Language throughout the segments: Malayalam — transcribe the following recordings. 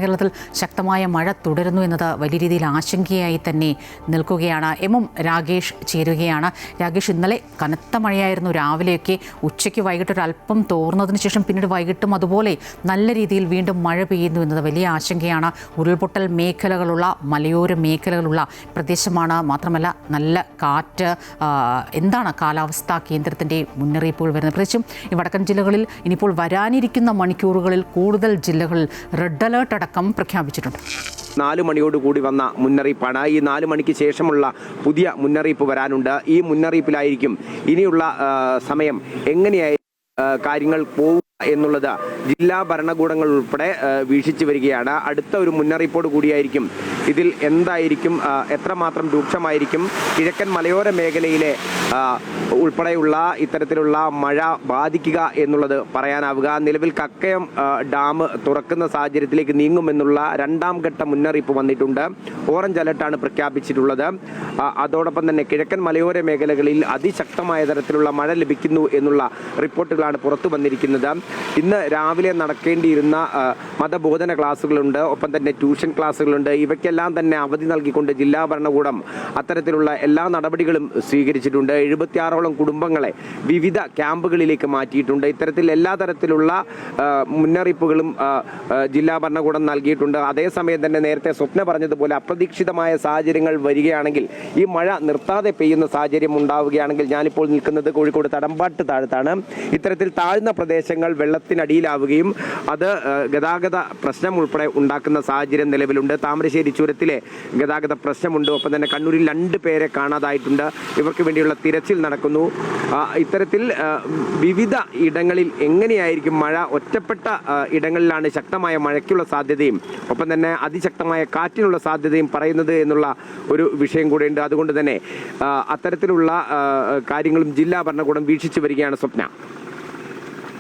കേരളത്തിൽ ശക്തമായ മഴ തുടരുന്നു എന്നത് വലിയ രീതിയിൽ ആശങ്കയായി തന്നെ നിൽക്കുകയാണ്. രാകേഷ് ചേരുകയാണ്. രാകേഷ്, ഇന്നലെ കനത്ത മഴയായിരുന്നു രാവിലെയൊക്കെ. ഉച്ചയ്ക്ക് വൈകിട്ട് ഒരല്പം തോർന്നതിന് ശേഷം പിന്നീട് വൈകിട്ടും അതുപോലെ നല്ല രീതിയിൽ വീണ്ടും മഴ പെയ്യുന്നു എന്നത് വലിയ ആശങ്കയാണ്. ഉരുൾപൊട്ടൽ മേഖലകളുള്ള മലയോര മേഖലകളുള്ള പ്രദേശമാണ്. മാത്രമല്ല നല്ല കാറ്റ്. എന്താണ് കാലാവസ്ഥാ കേന്ദ്രത്തിൻ്റെ മുന്നറിയിപ്പുകൾ വരുന്നത്? പ്രത്യേകിച്ചും ഈ വടക്കൻ ജില്ലകളിൽ ഇനിയിപ്പോൾ വരാനിരിക്കുന്ന മണിക്കൂറുകളിൽ കൂടുതൽ ജില്ലകളിൽ റെഡ് അലേർട്ട് അടക്കം പ്രഖ്യാപിച്ചിട്ടുണ്ട്. 4 മണിയോടുകൂടി വന്ന മുന്നറിയിപ്പാണ്. ഈ 4 മണിക്ക് ശേഷമുള്ള പുതിയ മുന്നറിയിപ്പ് വരാനുണ്ട്. ഈ മുന്നറിയിപ്പിലായിരിക്കും ഇനിയുള്ള സമയം എങ്ങനെയായി കാര്യങ്ങൾ പോകുക എന്നുള്ളത് ജില്ലാ ഭരണകൂടങ്ങൾ ഉൾപ്പെടെ വീക്ഷിച്ചു വരികയാണ്. അടുത്ത ഒരു മുന്നറിയിപ്പോട് കൂടിയായിരിക്കും ഇതിൽ എന്തായിരിക്കും, എത്രമാത്രം രൂക്ഷമായിരിക്കും കിഴക്കൻ മലയോര മേഖലയിലെ ഉൾപ്പെടെയുള്ള ഇത്തരത്തിലുള്ള മഴ ബാധിക്കുക എന്നുള്ളത് പറയാനാവുക. നിലവിൽ കക്കയം ഡാം തുറക്കുന്ന സാഹചര്യത്തിലേക്ക് നീങ്ങുമെന്നുള്ള 2ാം ഘട്ട മുന്നറിയിപ്പ് വന്നിട്ടുണ്ട്. ഓറഞ്ച് അലർട്ടാണ് പ്രഖ്യാപിച്ചിട്ടുള്ളത്. അതോടൊപ്പം തന്നെ കിഴക്കൻ മലയോര മേഖലകളിൽ അതിശക്തമായ തരത്തിലുള്ള മഴ ലഭിക്കുന്നു എന്നുള്ള റിപ്പോർട്ടുകളാണ് പുറത്തു വന്നിരിക്കുന്നത്. ഇന്ന് രാവിലെ നടക്കേണ്ടിയിരുന്ന മതബോധന ക്ലാസ്സുകളുണ്ട്, ഒപ്പം തന്നെ ട്യൂഷൻ ക്ലാസ്സുകളുണ്ട്. ഇവയ്ക്കെല്ലാം തന്നെ അവധി നൽകിക്കൊണ്ട് ജില്ലാ ഭരണകൂടം അത്തരത്തിലുള്ള എല്ലാ നടപടികളും സ്വീകരിച്ചിട്ടുണ്ട്. 76ഓളം കുടുംബങ്ങളെ വിവിധ ക്യാമ്പുകളിലേക്ക് മാറ്റിയിട്ടുണ്ട്. ഇത്തരത്തിൽ എല്ലാ തരത്തിലുള്ള മുന്നറിയിപ്പുകളും ജില്ലാ ഭരണകൂടം നൽകിയിട്ടുണ്ട്. അതേസമയം തന്നെ നേരത്തെ സ്വപ്ന പറഞ്ഞതുപോലെ അപ്രതീക്ഷിതമായ സാഹചര്യങ്ങൾ വരികയാണെങ്കിൽ, ഈ മഴ നിർത്താതെ പെയ്യുന്ന സാഹചര്യം ഉണ്ടാവുകയാണെങ്കിൽ, ഞാനിപ്പോൾ നിൽക്കുന്നത് കോഴിക്കോട് തടമ്പാട്ട് താഴത്താണ്. ഇത്തരത്തിൽ താഴ്ന്ന പ്രദേശങ്ങൾ വെള്ളത്തിനടിയിലാവുകയും അത് ഗതാഗത പ്രശ്നം ഉൾപ്പെടെ ഉണ്ടാക്കുന്ന സാഹചര്യം നിലവിലുണ്ട്. താമരശ്ശേരി ചുരത്തിലെ ഗതാഗത പ്രശ്നമുണ്ട്. ഒപ്പം തന്നെ കണ്ണൂരിൽ 2 പേരെ കാണാതായിട്ടുണ്ട്. ഇവർക്ക് വേണ്ടിയുള്ള തിരച്ചിൽ നടക്കുന്നു. ഇത്തരത്തിൽ വിവിധ ഇടങ്ങളിൽ എങ്ങനെയായിരിക്കും മഴ, ഒറ്റപ്പെട്ട ഇടങ്ങളിലാണ് ശക്തമായ മഴയ്ക്കുള്ള സാധ്യതയും ഒപ്പം തന്നെ അതിശക്തമായ കാറ്റിനുള്ള സാധ്യതയും പറയുന്നത് എന്നുള്ള ഒരു വിഷയം കൂടെയുണ്ട്. അതുകൊണ്ട് തന്നെ അത്തരത്തിലുള്ള കാര്യങ്ങളും ജില്ലാ ഭരണകൂടം വീക്ഷിച്ചു വരികയാണ്. സ്വപ്ന,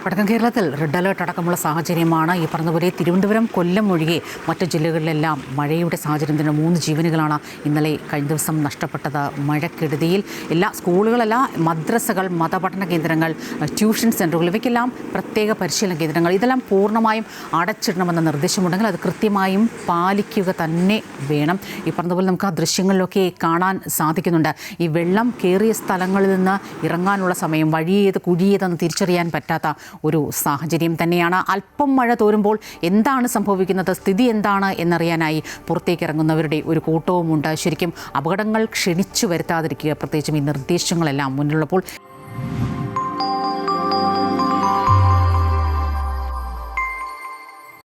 വടക്കൻ കേരളത്തിൽ റെഡ് അലേർട്ട് അടക്കമുള്ള സാഹചര്യമാണ്. ഈ പറഞ്ഞതുപോലെ തിരുവനന്തപുരം, കൊല്ലം ഒഴികെ മറ്റ് ജില്ലകളിലെല്ലാം മഴയുടെ സാഹചര്യം തന്നെ. 3 ജീവനുകളാണ് ഇന്നലെ കഴിഞ്ഞ ദിവസം നഷ്ടപ്പെട്ടത് മഴക്കെടുതിയിൽ. എല്ലാ സ്കൂളുകളല്ല, മദ്രസകൾ, മതപഠന കേന്ദ്രങ്ങൾ, ട്യൂഷൻ സെൻ്ററുകൾ, ഇവയ്ക്കെല്ലാം പ്രത്യേക പരിശീലന കേന്ദ്രങ്ങൾ, ഇതെല്ലാം പൂർണ്ണമായും അടച്ചിടണമെന്ന നിർദ്ദേശമുണ്ടെങ്കിൽ അത് കൃത്യമായും പാലിക്കുക തന്നെ വേണം. ഈ പറഞ്ഞതുപോലെ നമുക്ക് ആ ദൃശ്യങ്ങളിലൊക്കെ കാണാൻ സാധിക്കുന്നുണ്ട്. ഈ വെള്ളം കയറിയ സ്ഥലങ്ങളിൽ നിന്ന് ഇറങ്ങാനുള്ള സമയം, വഴിയേത് കുഴിയേതെന്ന് തിരിച്ചറിയാൻ പറ്റാത്ത ഒരു സാഹചര്യം തന്നെയാണ്. അല്പം മഴ തോരുമ്പോൾ എന്താണ് സംഭവിക്കുന്നത്, സ്ഥിതി എന്താണ് എന്നറിയാനായി പുറത്തേക്ക് ഇറങ്ങുന്നവരുടെ ഒരു കൂട്ടവുമുണ്ട്. ശരിക്കും അപകടങ്ങൾ ക്ഷണിച്ചു വരുത്താതിരിക്കുക, പ്രത്യേകിച്ചും ഈ നിർദ്ദേശങ്ങളെല്ലാം മുന്നിലുള്ളപ്പോൾ